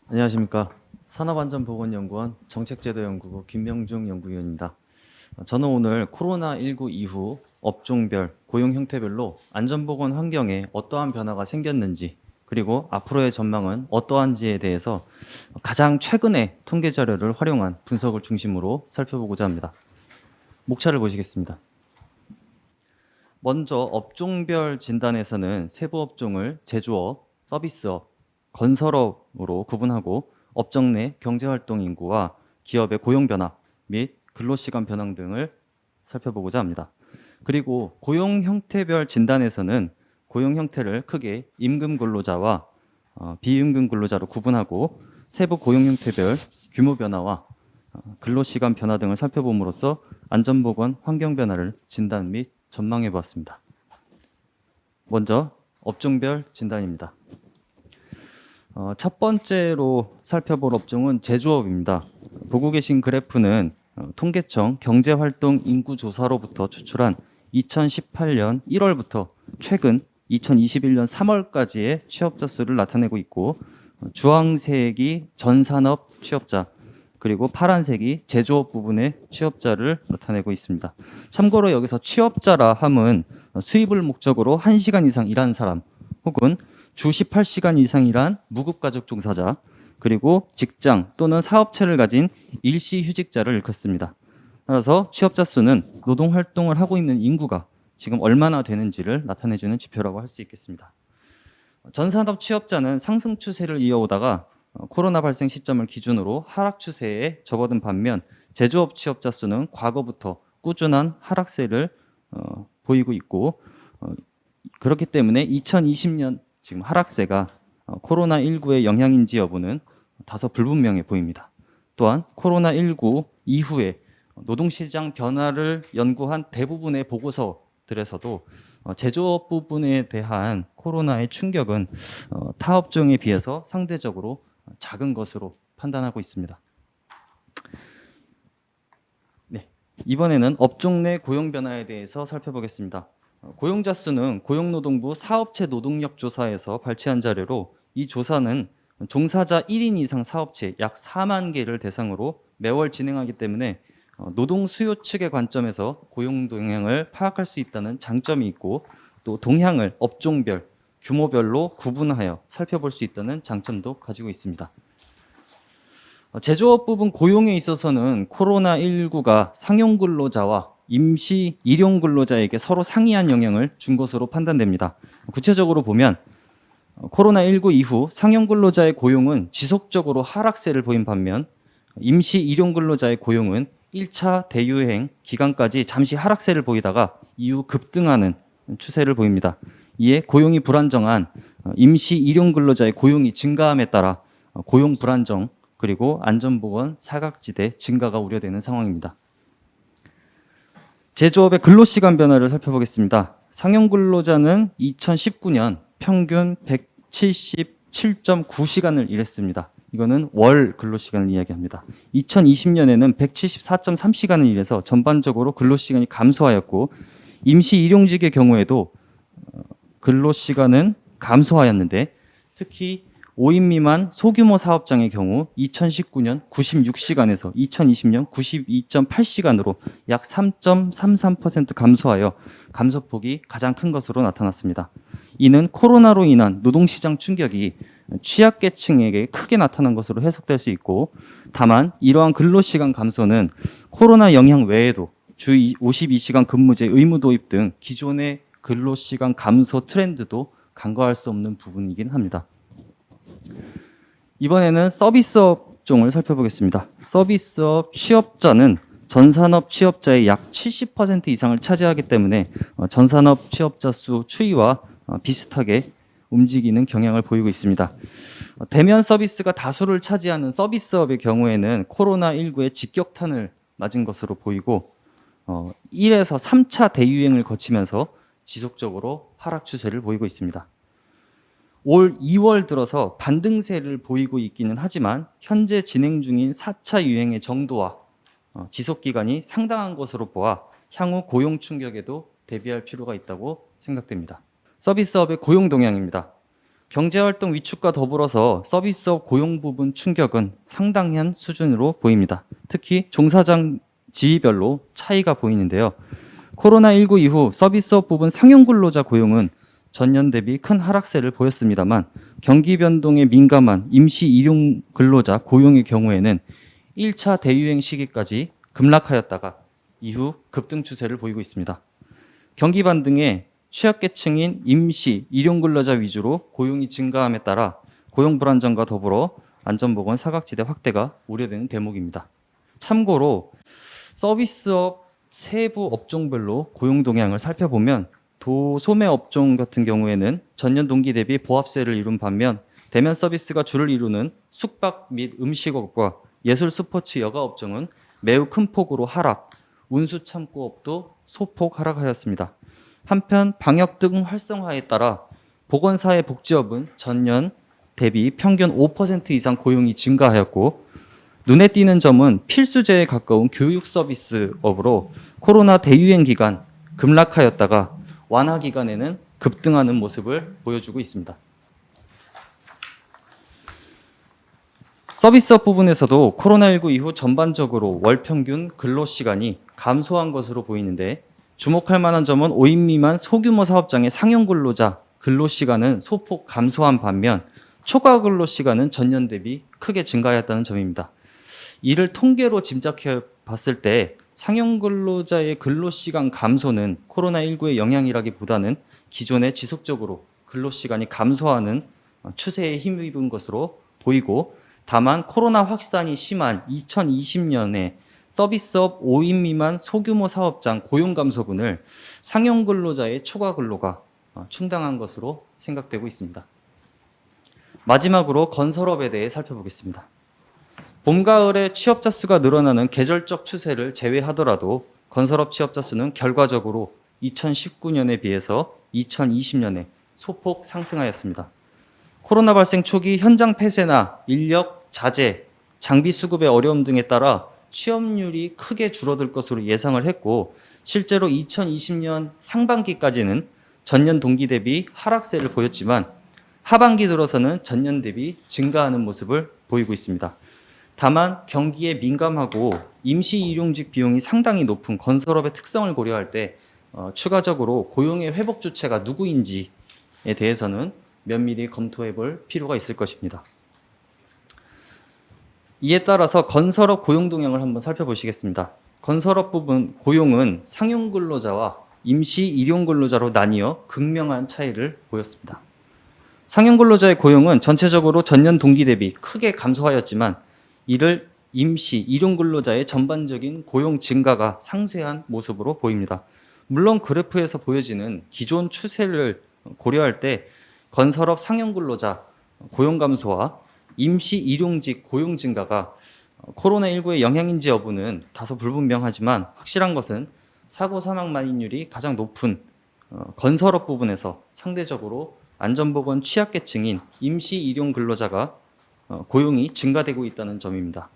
안녕하십니까. 산업안전보건연구원 정책제도연구부 김명중 연구위원입니다. 저는 오늘 코로나19 이후 업종별, 고용 형태별로 안전보건 환경에 어떠한 변화가 생겼는지, 그리고 앞으로의 전망은 어떠한지에 대해서 가장 최근의 통계 자료를 활용한 분석을 중심으로 살펴보고자 합니다. 목차를 보시겠습니다. 먼저 업종별 진단에서는 세부 업종을 제조업, 서비스업, 건설업으로 구분하고 업종 내 경제활동 인구와 기업의 고용 변화 및 근로시간 변화 등을 살펴보고자 합니다. 그리고 고용 형태별 진단에서는 고용 형태를 크게 임금 근로자와 비임금 근로자로 구분하고 세부 고용 형태별 규모 변화와 근로시간 변화 등을 살펴봄으로써 안전보건 환경 변화를 진단 및 전망해 보았습니다. 먼저 업종별 진단입니다. 첫 번째로 살펴볼 업종은 제조업입니다. 보고 계신 그래프는 통계청 경제활동 인구조사로부터 추출한 2018년 1월부터 최근 2021년 3월까지의 취업자 수를 나타내고 있고, 주황색이 전산업 취업자, 그리고 파란색이 제조업 부분의 취업자를 나타내고 있습니다. 참고로 여기서 취업자라 함은 수입을 목적으로 1시간 이상 일한 사람, 혹은 주 18시간 이상 일한 무급가족 종사자, 그리고 직장 또는 사업체를 가진 일시휴직자를 일컫습니다. 따라서 취업자 수는 노동활동을 하고 있는 인구가 지금 얼마나 되는지를 나타내주는 지표라고 할 수 있겠습니다. 전산업 취업자는 상승 추세를 이어오다가 코로나 발생 시점을 기준으로 하락 추세에 접어든 반면, 제조업 취업자 수는 과거부터 꾸준한 하락세를 보이고 있고, 그렇기 때문에 2020년 지금 하락세가 코로나19의 영향인지 여부는 다소 불분명해 보입니다. 또한 코로나19 이후에 노동시장 변화를 연구한 대부분의 보고서들에서도 제조업 부분에 대한 코로나의 충격은 타 업종에 비해서 상대적으로 작은 것으로 판단하고 있습니다. 네, 이번에는 업종 내 고용 변화에 대해서 살펴보겠습니다. 고용자 수는 고용노동부 사업체 노동력 조사에서 발췌한 자료로, 이 조사는 종사자 1인 이상 사업체 약 4만 개를 대상으로 매월 진행하기 때문에 노동 수요 측의 관점에서 고용 동향을 파악할 수 있다는 장점이 있고, 또 동향을 업종별, 규모별로 구분하여 살펴볼 수 있다는 장점도 가지고 있습니다. 제조업 부분 고용에 있어서는 코로나19가 상용 근로자와 임시 일용 근로자에게 서로 상이한 영향을 준 것으로 판단됩니다. 구체적으로 보면 코로나19 이후 상용 근로자의 고용은 지속적으로 하락세를 보인 반면, 임시 일용 근로자의 고용은 1차 대유행 기간까지 잠시 하락세를 보이다가 이후 급등하는 추세를 보입니다. 이에 고용이 불안정한 임시 일용 근로자의 고용이 증가함에 따라 고용 불안정, 그리고 안전보건 사각지대 증가가 우려되는 상황입니다. 제조업의 근로시간 변화를 살펴보겠습니다. 상용 근로자는 2019년 평균 177.9시간을 일했습니다. 이거는 월 근로시간을 이야기합니다. 2020년에는 174.3시간을 일해서 전반적으로 근로시간이 감소하였고, 임시 일용직의 경우에도 근로시간은 감소하였는데, 특히 5인 미만 소규모 사업장의 경우 2019년 96시간에서 2020년 92.8시간으로 약 3.33% 감소하여 감소폭이 가장 큰 것으로 나타났습니다. 이는 코로나로 인한 노동시장 충격이 취약계층에게 크게 나타난 것으로 해석될 수 있고, 다만 이러한 근로시간 감소는 코로나 영향 외에도 주 52시간 근무제 의무 도입 등 기존의 근로시간 감소 트렌드도 간과할 수 없는 부분이긴 합니다. 이번에는 서비스업 종을 살펴보겠습니다. 서비스업 취업자는 전산업 취업자의 약 70% 이상을 차지하기 때문에 전산업 취업자 수 추이와 비슷하게 움직이는 경향을 보이고 있습니다. 대면 서비스가 다수를 차지하는 서비스업의 경우에는 코로나19의 직격탄을 맞은 것으로 보이고, 1에서 3차 대유행을 거치면서 지속적으로 하락 추세를 보이고 있습니다. 올 2월 들어서 반등세를 보이고 있기는 하지만 현재 진행 중인 4차 유행의 정도와 지속기간이 상당한 것으로 보아 향후 고용 충격에도 대비할 필요가 있다고 생각됩니다. 서비스업의 고용 동향입니다. 경제활동 위축과 더불어서 서비스업 고용 부분 충격은 상당한 수준으로 보입니다. 특히 종사장 지위별로 차이가 보이는데요. 코로나19 이후 서비스업 부분 상용 근로자 고용은 전년 대비 큰 하락세를 보였습니다만 경기 변동에 민감한 임시 일용 근로자 고용의 경우에는 1차 대유행 시기까지 급락하였다가 이후 급등 추세를 보이고 있습니다. 경기 반등에 취약계층인 임시 일용 근로자 위주로 고용이 증가함에 따라 고용 불안정과 더불어 안전보건 사각지대 확대가 우려되는 대목입니다. 참고로 서비스업 세부 업종별로 고용 동향을 살펴보면 도소매 업종 같은 경우에는 전년 동기 대비 보합세를 이룬 반면 대면 서비스가 주를 이루는 숙박 및 음식업과 예술 스포츠 여가 업종은 매우 큰 폭으로 하락, 운수 창구업도 소폭 하락하였습니다. 한편 방역 등 활성화에 따라 보건사회 복지업은 전년 대비 평균 5% 이상 고용이 증가하였고 눈에 띄는 점은 필수제에 가까운 교육 서비스업으로 코로나 대유행 기간 급락하였다가 완화 기간에는 급등하는 모습을 보여주고 있습니다. 서비스업 부분에서도 코로나19 이후 전반적으로 월 평균 근로시간이 감소한 것으로 보이는데 주목할 만한 점은 5인 미만 소규모 사업장의 상용 근로자 근로시간은 소폭 감소한 반면 초과 근로시간은 전년 대비 크게 증가하였다는 점입니다. 이를 통계로 짐작해 봤을 때 상용 근로자의 근로시간 감소는 코로나19의 영향이라기보다는 기존에 지속적으로 근로시간이 감소하는 추세에 힘입은 것으로 보이고 다만 코로나 확산이 심한 2020년에 서비스업 5인 미만 소규모 사업장 고용 감소분을 상용 근로자의 초과 근로가 충당한 것으로 생각되고 있습니다. 마지막으로 건설업에 대해 살펴보겠습니다. 봄, 가을에 취업자 수가 늘어나는 계절적 추세를 제외하더라도 건설업 취업자 수는 결과적으로 2019년에 비해서 2020년에 소폭 상승하였습니다. 코로나 발생 초기 현장 폐쇄나 인력, 자재, 장비 수급의 어려움 등에 따라 취업률이 크게 줄어들 것으로 예상을 했고 실제로 2020년 상반기까지는 전년 동기 대비 하락세를 보였지만 하반기 들어서는 전년 대비 증가하는 모습을 보이고 있습니다. 다만 경기에 민감하고 임시 일용직 비용이 상당히 높은 건설업의 특성을 고려할 때 추가적으로 고용의 회복 주체가 누구인지에 대해서는 면밀히 검토해 볼 필요가 있을 것입니다. 이에 따라서 건설업 고용 동향을 한번 살펴보시겠습니다. 건설업 부분 고용은 상용 근로자와 임시 일용 근로자로 나뉘어 극명한 차이를 보였습니다. 상용 근로자의 고용은 전체적으로 전년 동기 대비 크게 감소하였지만 이를 임시 일용 근로자의 전반적인 고용 증가가 상쇄한 모습으로 보입니다. 물론 그래프에서 보여지는 기존 추세를 고려할 때 건설업 상용 근로자 고용 감소와 임시 일용직 고용 증가가 코로나19의 영향인지 여부는 다소 불분명하지만 확실한 것은 사고 사망 만인율이 가장 높은 건설업 부분에서 상대적으로 안전보건 취약계층인 임시 일용 근로자가 고용이 증가되고 있다는 점입니다.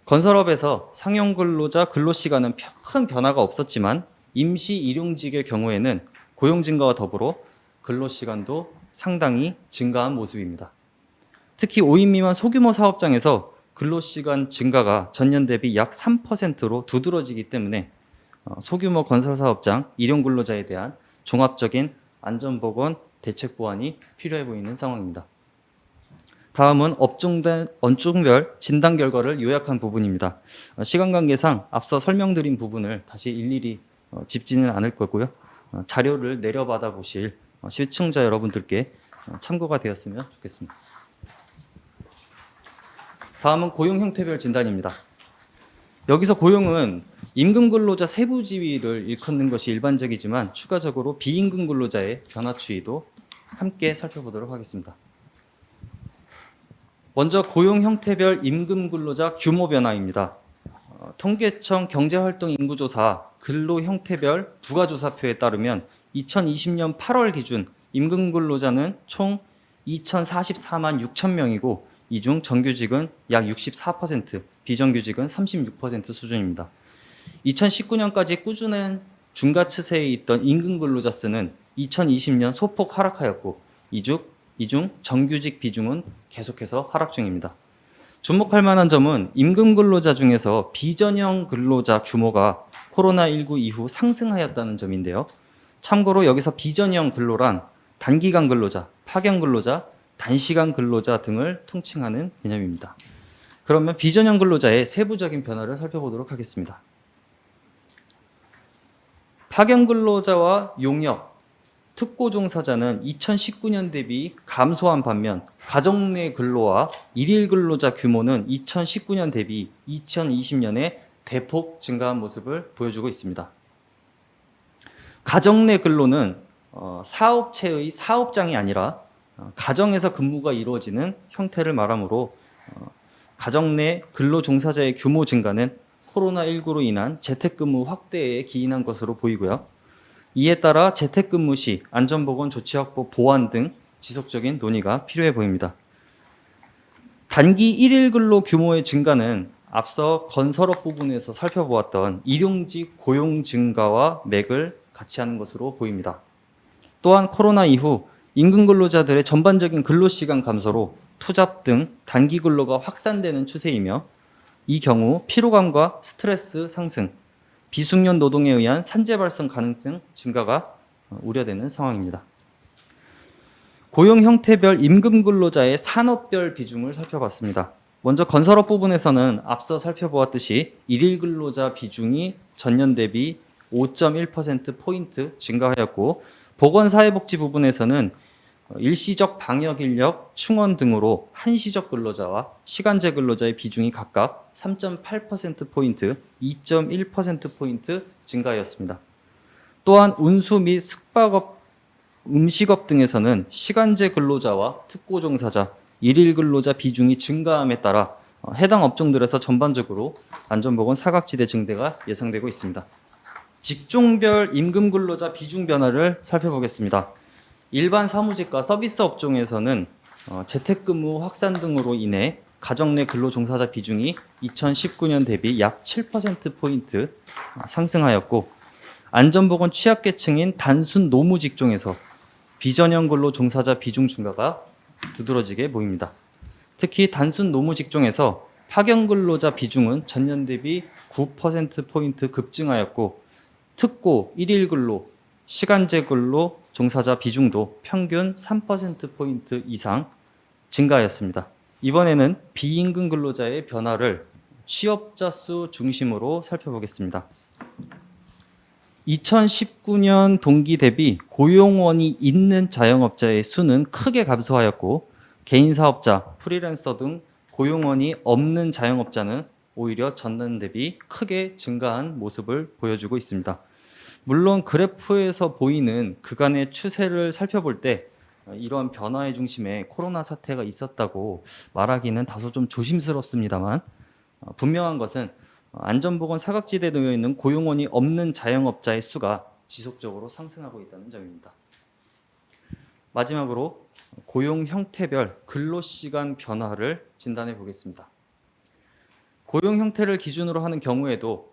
건설업에서 상용 근로자 근로시간은 큰 변화가 없었지만 임시 일용직의 경우에는 고용 증가와 더불어 근로시간도 상당히 증가한 모습입니다. 특히 5인 미만 소규모 사업장에서 근로시간 증가가 전년 대비 약 3%로 두드러지기 때문에 소규모 건설사업장 일용 근로자에 대한 종합적인 안전보건 대책 보완이 필요해 보이는 상황입니다. 다음은 업종별 진단 결과를 요약한 부분입니다. 시간 관계상 앞서 설명드린 부분을 다시 일일이 짚지는 않을 거고요. 자료를 내려받아 보실 시청자 여러분들께 참고가 되었으면 좋겠습니다. 다음은 고용 형태별 진단입니다. 여기서 고용은 임금 근로자 세부 지위를 일컫는 것이 일반적이지만 추가적으로 비임금 근로자의 변화 추이도 함께 살펴보도록 하겠습니다. 먼저 고용 형태별 임금 근로자 규모 변화입니다. 통계청 경제활동 인구조사 근로 형태별 부가조사표에 따르면 2020년 8월 기준 임금 근로자는 총 2,044만 6천 명이고 이 중 정규직은 약 64%, 비정규직은 36% 수준입니다. 2019년까지 꾸준한 증가 추세에 있던 임금 근로자 수는 2020년 소폭 하락하였고 이중 정규직 비중은 계속해서 하락 중입니다. 주목할 만한 점은 임금 근로자 중에서 비전형 근로자 규모가 코로나19 이후 상승하였다는 점인데요. 참고로 여기서 비전형 근로란 단기간 근로자, 파견 근로자, 단시간 근로자 등을 통칭하는 개념입니다. 그러면 비전형 근로자의 세부적인 변화를 살펴보도록 하겠습니다. 파견 근로자와 용역, 특고 종사자는 2019년 대비 감소한 반면 가정 내 근로와 일일 근로자 규모는 2019년 대비 2020년에 대폭 증가한 모습을 보여주고 있습니다. 가정 내 근로는 사업체의 사업장이 아니라 가정에서 근무가 이루어지는 형태를 말하므로 가정 내 근로 종사자의 규모 증가는 코로나19로 인한 재택근무 확대에 기인한 것으로 보이고요. 이에 따라 재택근무 시 안전보건 조치 확보 보완 등 지속적인 논의가 필요해 보입니다. 단기 일일 근로 규모의 증가는 앞서 건설업 부분에서 살펴보았던 일용직 고용 증가와 맥을 같이 하는 것으로 보입니다. 또한 코로나 이후 임금 근로자들의 전반적인 근로시간 감소로 투잡 등 단기 근로가 확산되는 추세이며 이 경우 피로감과 스트레스 상승, 비숙련 노동에 의한 산재 발생 가능성 증가가 우려되는 상황입니다. 고용 형태별 임금 근로자의 산업별 비중을 살펴봤습니다. 먼저 건설업 부분에서는 앞서 살펴보았듯이 일일 근로자 비중이 전년 대비 5.1%포인트 증가하였고 보건사회복지 부분에서는 일시적 방역 인력 충원 등으로 한시적 근로자와 시간제 근로자의 비중이 각각 3.8%포인트, 2.1%포인트 증가하였습니다. 또한 운수 및 숙박업, 음식업 등에서는 시간제 근로자와 특고 종사자, 일일 근로자 비중이 증가함에 따라 해당 업종들에서 전반적으로 안전보건 사각지대 증대가 예상되고 있습니다. 직종별 임금 근로자 비중 변화를 살펴보겠습니다. 일반 사무직과 서비스 업종에서는 재택근무 확산 등으로 인해 가정 내 근로 종사자 비중이 2019년 대비 약 7%포인트 상승하였고 안전보건 취약계층인 단순 노무 직종에서 비전형 근로 종사자 비중 증가가 두드러지게 보입니다. 특히 단순 노무 직종에서 파견 근로자 비중은 전년 대비 9%포인트 급증하였고 특고, 일일 근로, 시간제 근로 종사자 비중도 평균 3%포인트 이상 증가하였습니다. 이번에는 비임금 근로자의 변화를 취업자 수 중심으로 살펴보겠습니다. 2019년 동기 대비 고용원이 있는 자영업자의 수는 크게 감소하였고 개인사업자, 프리랜서 등 고용원이 없는 자영업자는 오히려 전년 대비 크게 증가한 모습을 보여주고 있습니다. 물론 그래프에서 보이는 그간의 추세를 살펴볼 때 이러한 변화의 중심에 코로나 사태가 있었다고 말하기는 다소 좀 조심스럽습니다만 분명한 것은 안전보건 사각지대에 놓여 있는 고용원이 없는 자영업자의 수가 지속적으로 상승하고 있다는 점입니다. 마지막으로 고용 형태별 근로시간 변화를 진단해 보겠습니다. 고용 형태를 기준으로 하는 경우에도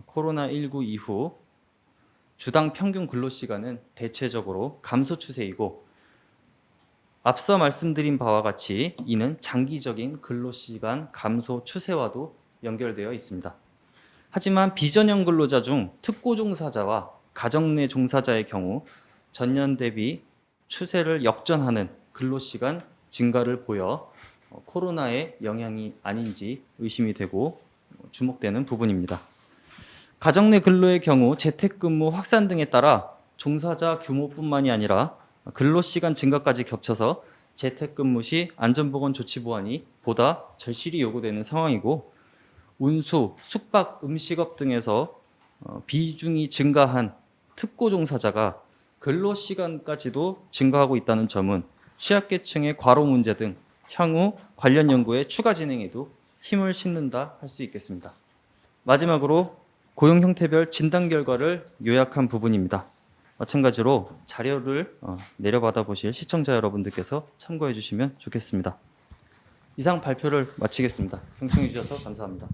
코로나19 이후 주당 평균 근로시간은 대체적으로 감소 추세이고 앞서 말씀드린 바와 같이 이는 장기적인 근로시간 감소 추세와도 연결되어 있습니다. 하지만 비전형 근로자 중 특고 종사자와 가정 내 종사자의 경우 전년 대비 추세를 역전하는 근로시간 증가를 보여 코로나의 영향이 아닌지 의심이 되고 주목되는 부분입니다. 가정 내 근로의 경우 재택근무 확산 등에 따라 종사자 규모뿐만이 아니라 근로시간 증가까지 겹쳐서 재택근무 시 안전보건 조치 보완이 보다 절실히 요구되는 상황이고 운수, 숙박, 음식업 등에서 비중이 증가한 특고 종사자가 근로시간까지도 증가하고 있다는 점은 취약계층의 과로 문제 등 향후 관련 연구의 추가 진행에도 힘을 싣는다 할 수 있겠습니다. 마지막으로 고용 형태별 진단 결과를 요약한 부분입니다. 마찬가지로 자료를 내려받아 보실 시청자 여러분들께서 참고해 주시면 좋겠습니다. 이상 발표를 마치겠습니다. 경청해 주셔서 감사합니다.